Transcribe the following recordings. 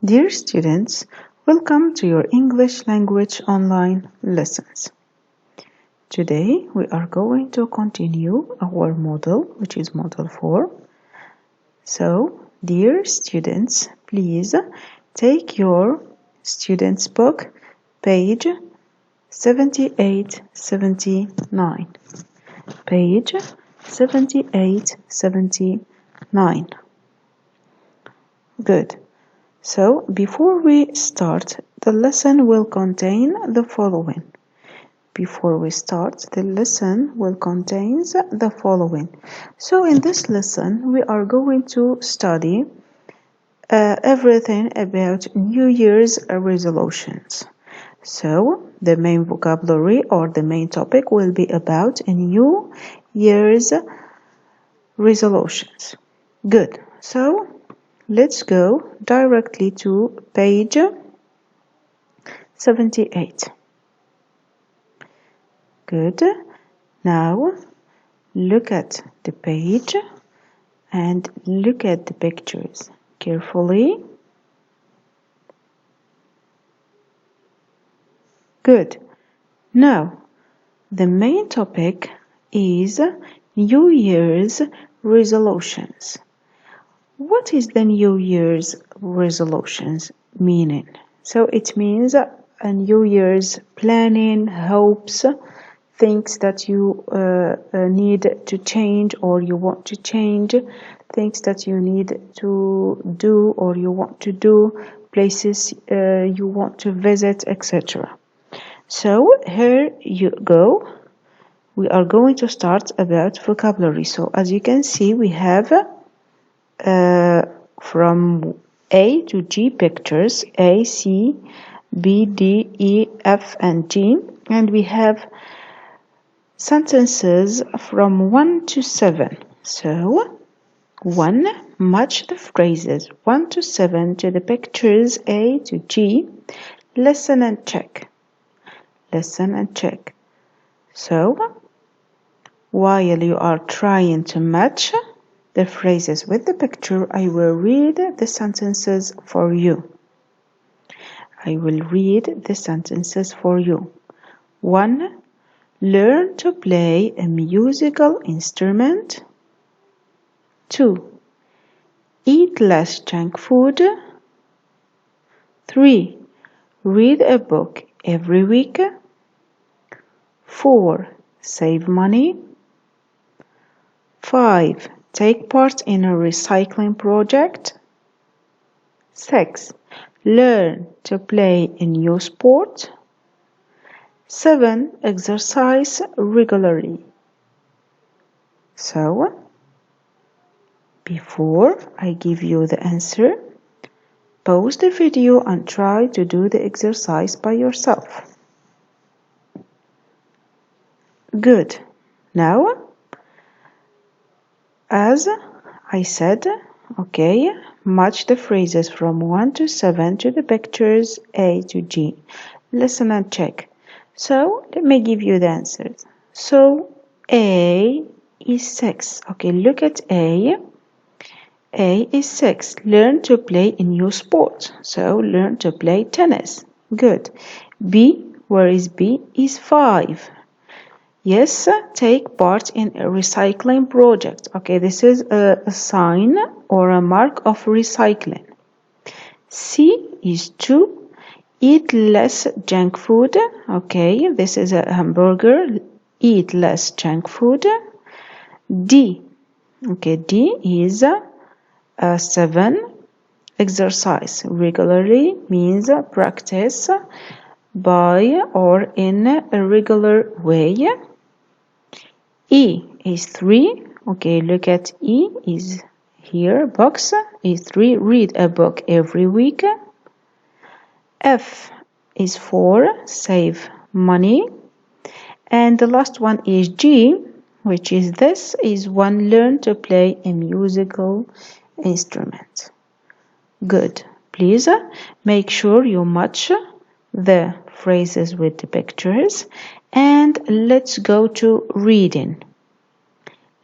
Dear students, welcome to your English language online lessons. Today we are going to continue our model, which is model 4. So, dear students, please take your student's book, page 78-79. Page 78-79. Good. So, before we start, the lesson will contain the following. Before we start, the lesson will contain the following. So, in this lesson, we are going to study everything about New Year's resolutions. So, the main vocabulary or the main topic will be about New Year's resolutions. Good. So, let's go directly to page 78. Good. Now look at the page and look at the pictures carefully. Good. Now the main topic is New Year's resolutions. What is the New Year's resolutions meaning? So it means a New Year's planning, hopes, things that you need to change or you want to change, things that you need to do or you want to do, places you want to visit, etc. So here you go. We are going to start about vocabulary. So as you can see, we have from A to G pictures, A, C, B, D, E, F, and G, and we have sentences from 1 to 7. So 1, match the phrases 1 to 7 to the pictures A to G. Listen and check. Listen and check. So while you are trying to match the phrases with the picture, I will read the sentences for you. I will read the sentences for you. 1. Learn to play a musical instrument. 2. Eat less junk food. 3. Read a book every week. 4. Save money. 5. Take part in a recycling project. 6. Learn to play a new sport. 7. Exercise regularly. So, before I give you the answer, pause the video and try to do the exercise by yourself. Good. Now, as I said, okay, match the phrases from 1 to 7 to the pictures A to G. Listen and check. So, let me give you the answers. So, A is 6. Okay, look at A. A is 6. Learn to play a new sport. So, learn to play tennis. Good. B, where is B? Is 5. Yes, take part in a recycling project. Okay, this is a sign or a mark of recycling. C is 2. Eat less junk food. Okay, this is a hamburger. Eat less junk food. D. Okay, D is 7. Exercise regularly means practice by or in a regular way. E is 3. Okay, look at E is here. Box is 3. Read a book every week. F is 4. Save money. And the last one is G, which is this is 1. Learn to play a musical instrument. Good. Please make sure you match the phrases with the pictures. And let's go to reading.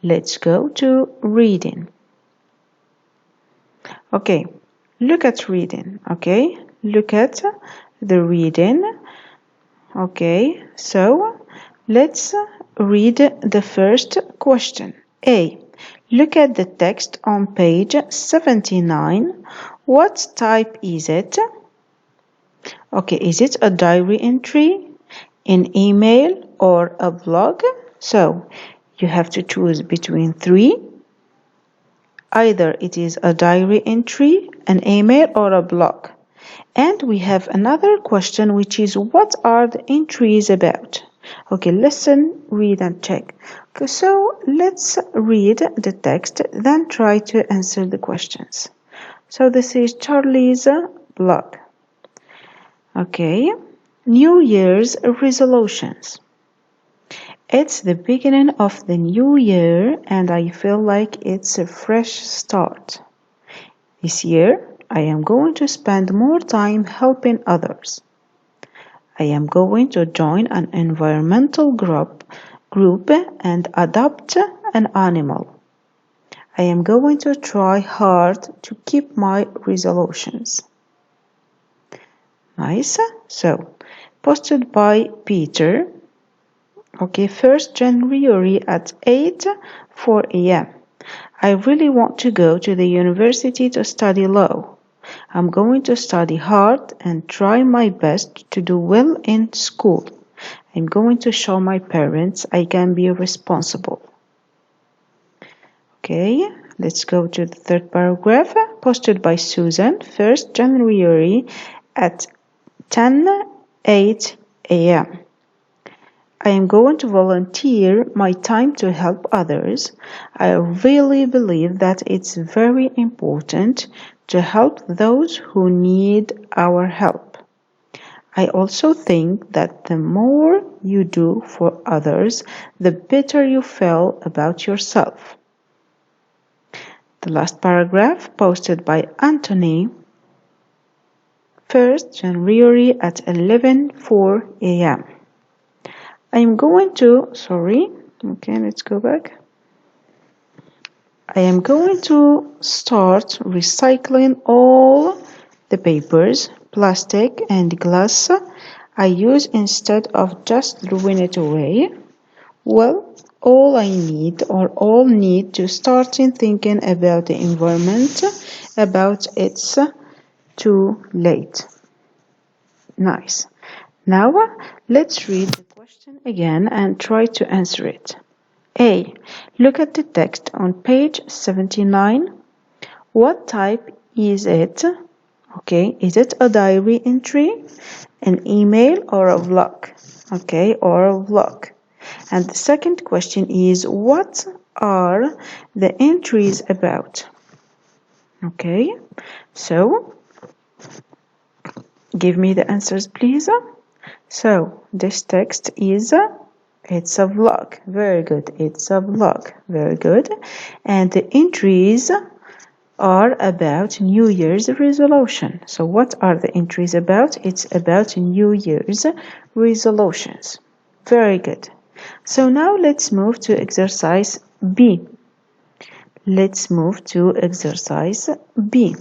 Let's go to reading. Okay, look at reading. Okay, look at the reading. Okay, so let's read the first question. A. Look at the text on page 79. What type is it? Okay, is it a diary entry, an email, or a blog? So you have to choose between three. Either it is a diary entry, an email, or a blog. And we have another question, which is what are the entries about? Okay, listen, read and check. Okay, so let's read the text, then try to answer the questions. So this is Charlie's blog. Okay, New Year's resolutions. It's the beginning of the new year and I feel like it's a fresh start. This year, I am going to spend more time helping others. I am going to join an environmental group and adopt an animal. I am going to try hard to keep my resolutions. Nice. So, posted by Peter. Okay, 1st January at 8:04 a.m. I really want to go to the university to study law. I'm going to study hard and try my best to do well in school. I'm going to show my parents I can be responsible. Okay, let's go to the third paragraph, posted by Susan, 1st January at 10:08 a.m. I am going to volunteer my time to help others. I really believe that it's very important to help those who need our help. I also think that the more you do for others, the better you feel about yourself. The last paragraph, posted by Anthony, 1st January at 11:04 a.m. I'm going to, let's go back. I am going to start recycling all the papers, plastic and glass I use instead of just throwing it away. Well, all need to start thinking about the environment, about it's too late. Nice. Now, let's read the question again and try to answer it. A. Look at the text on page 79. What type is it? Okay, is it a diary entry, an email, or a vlog? Okay, or a vlog. And the second question is, what are the entries about? Okay, so give me the answers, please. So this text is, it's a vlog. Very good. It's a vlog. Very good. And the entries are about New Year's resolution. So what are the entries about? It's about New Year's resolutions. Very good. So now let's move to exercise B. Let's move to exercise B.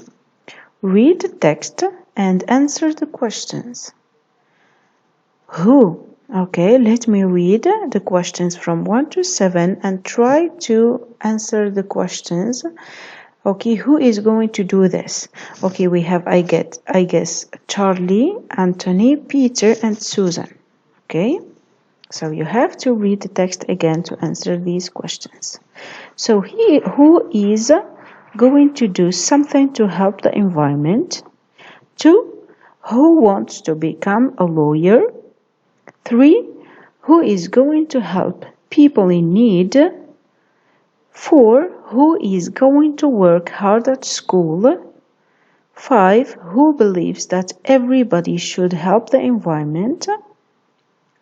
Read the text and answer the questions. Who? Okay, let me read the questions from 1 to 7 and try to answer the questions. Okay, who is going to do this? Okay, we have, I guess, Charlie, Anthony, Peter, and Susan. Okay, so you have to read the text again to answer these questions. So who is going to do something to help the environment? 2, who wants to become a lawyer? 3, who is going to help people in need? 4, who is going to work hard at school? 5, who believes that everybody should help the environment?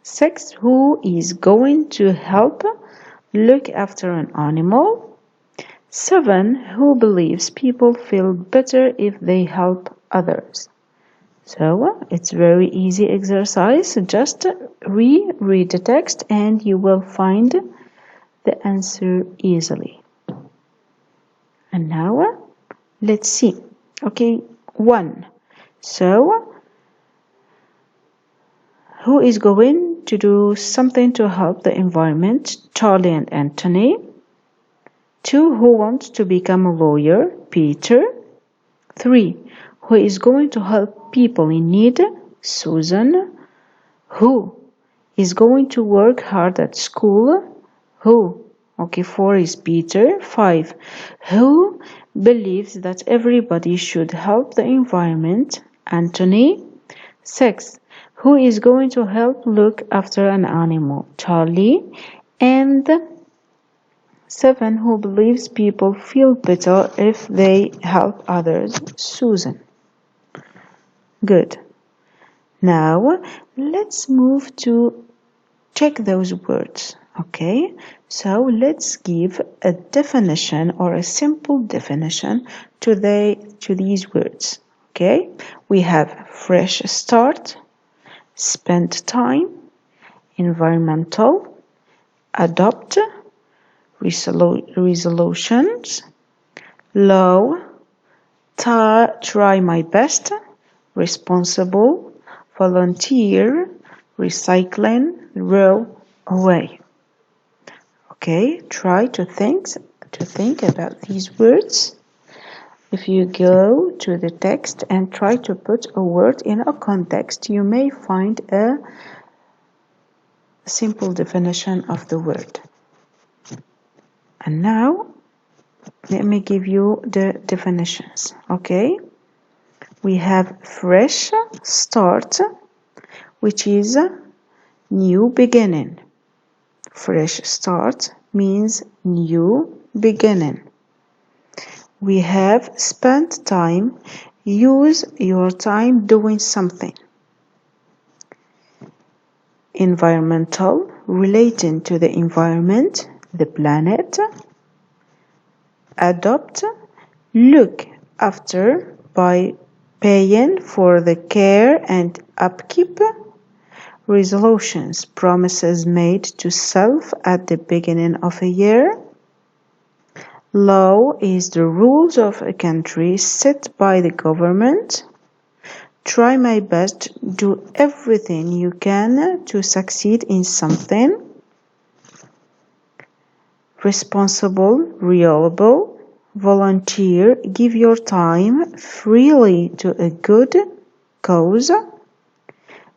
6, who is going to help look after an animal? 7, who believes people feel better if they help others? So it's very easy exercise. Just reread the text and you will find the answer easily. And now let's see. Okay, 1. So, who is going to do something to help the environment? Charlie and Anthony. 2. Who wants to become a lawyer? Peter. 3. Who is going to help people in need? Susan. Who is going to work hard at school? Who? Okay, 4 is Peter. 5. Who believes that everybody should help the environment? Anthony. 6. Who is going to help look after an animal? Charlie. And 7. Who believes people feel better if they help others? Susan. Good. Now, let's move to check those words. Okay, so let's give a definition or a simple definition to these words. Okay, we have fresh start, spend time, environmental, adopt, resolutions, low, try my best, responsible, volunteer, recycling, row away. Okay, try to think about these words. If you go to the text and try to put a word in a context, you may find a simple definition of the word. And now, let me give you the definitions. Okay, we have fresh start, which is new beginning. Fresh start means new beginning. We have spent time, use your time doing something. Environmental, relating to the environment, the planet. Adopt, look after by paying for the care and upkeep. Resolutions, promises made to self at the beginning of a year. Law is the rules of a country set by the government. Try my best, do everything you can to succeed in something. Responsible, reliable, volunteer, give your time freely to a good cause.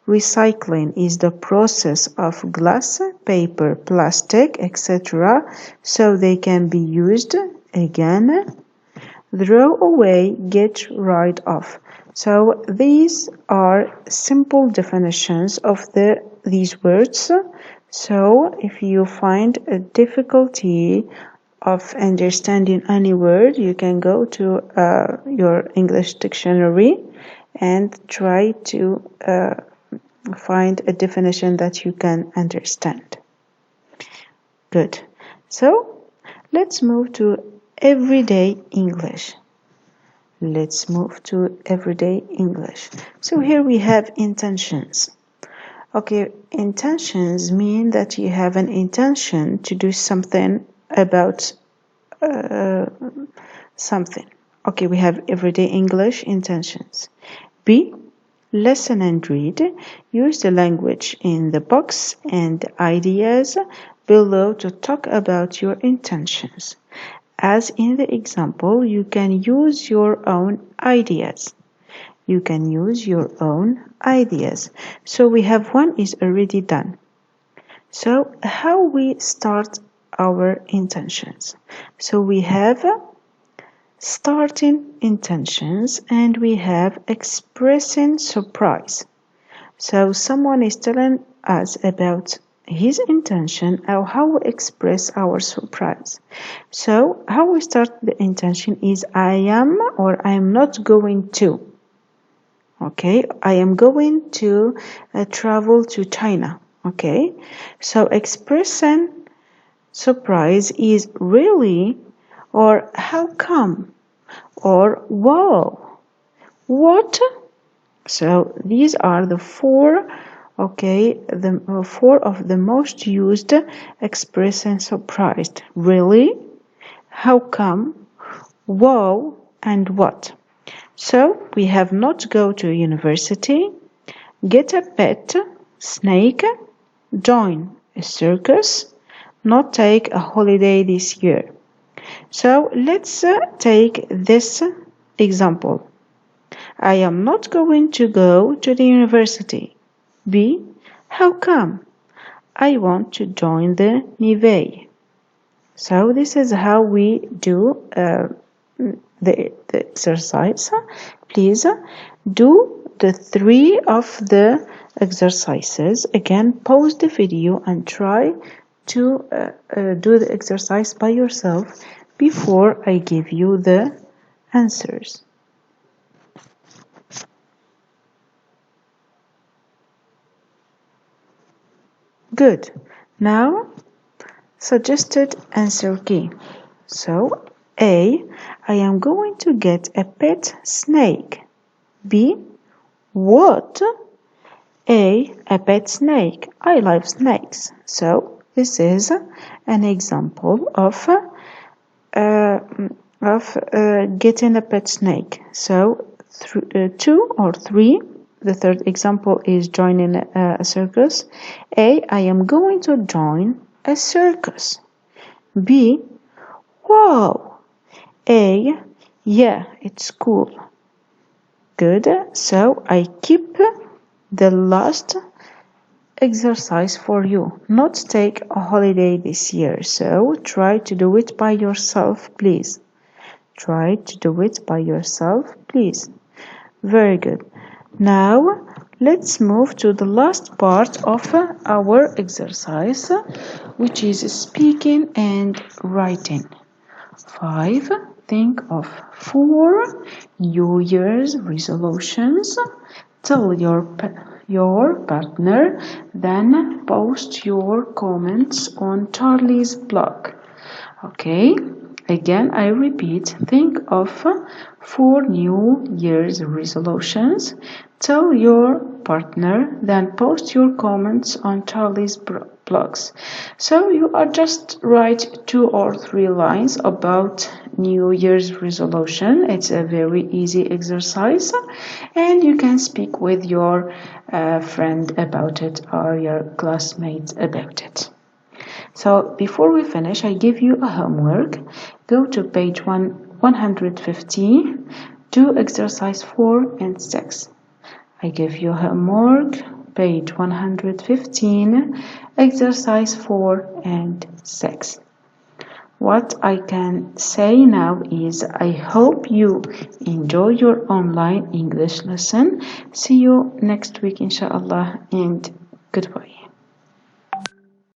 Recycling is the process of glass, paper, plastic, etc. so they can be used again. Throw away, get rid of. So these are simple definitions of these words. So if you find a difficulty of understanding any word, you can go to your English dictionary and try to find a definition that you can understand. Good. So let's move to everyday English. Let's move to everyday English. So here we have intentions. Okay, intentions mean that you have an intention to do something about something. Okay, we have everyday English intentions. B. Listen and read. Use the language in the box and ideas below to talk about your intentions. As in the example, you can use your own ideas. You can use your own ideas. So we have one is already done. So how we start our intentions? So we have starting intentions and we have expressing surprise. So someone is telling us about his intention or how we express our surprise. So how we start the intention is I am or I am not going to. Okay, I am going to travel to China. Okay, so expressing surprise is really or how come or wow, what? So these are the four, okay, the four of the most used expressing surprised. Really, how come, wow, and what? So we have not go to university, get a pet snake, join a circus, not take a holiday this year. So let's take this example. I am not going to go to the university. B. How come? I want to join the Navy. So this is how we do the exercise. Please do the 3 of the exercises. Again, pause the video and try to do the exercise by yourself before I give you the answers. Good. Now, suggested answer key. So, A. I am going to get a pet snake. B. What? A pet snake. I love snakes. So, this is an example of getting a pet snake. So, 2 or 3. The third example is joining a circus. A. I am going to join a circus. B. Wow. A. Yeah, it's cool. Good. So I keep the last exercise for you. Not take a holiday this year. So try to do it by yourself, please. Try to do it by yourself, please. Very good. Now, let's move to the last part of our exercise, which is speaking and writing. 5. Think of 4 New Year's resolutions. Tell your partner, then post your comments on Charlie's blog. Okay? Again, I repeat, think of 4 New Year's resolutions. Tell your partner, then post your comments on Charlie's blogs. So you are just write 2 or 3 lines about New Year's resolution. It's a very easy exercise, and you can speak with your friend about it or your classmates about it. So before we finish, I give you a homework. Go to page 150, do exercise 4 and 6. I give you homework, page 115, exercise 4 and 6. What I can say now is I hope you enjoy your online English lesson. See you next week, inshallah, and goodbye.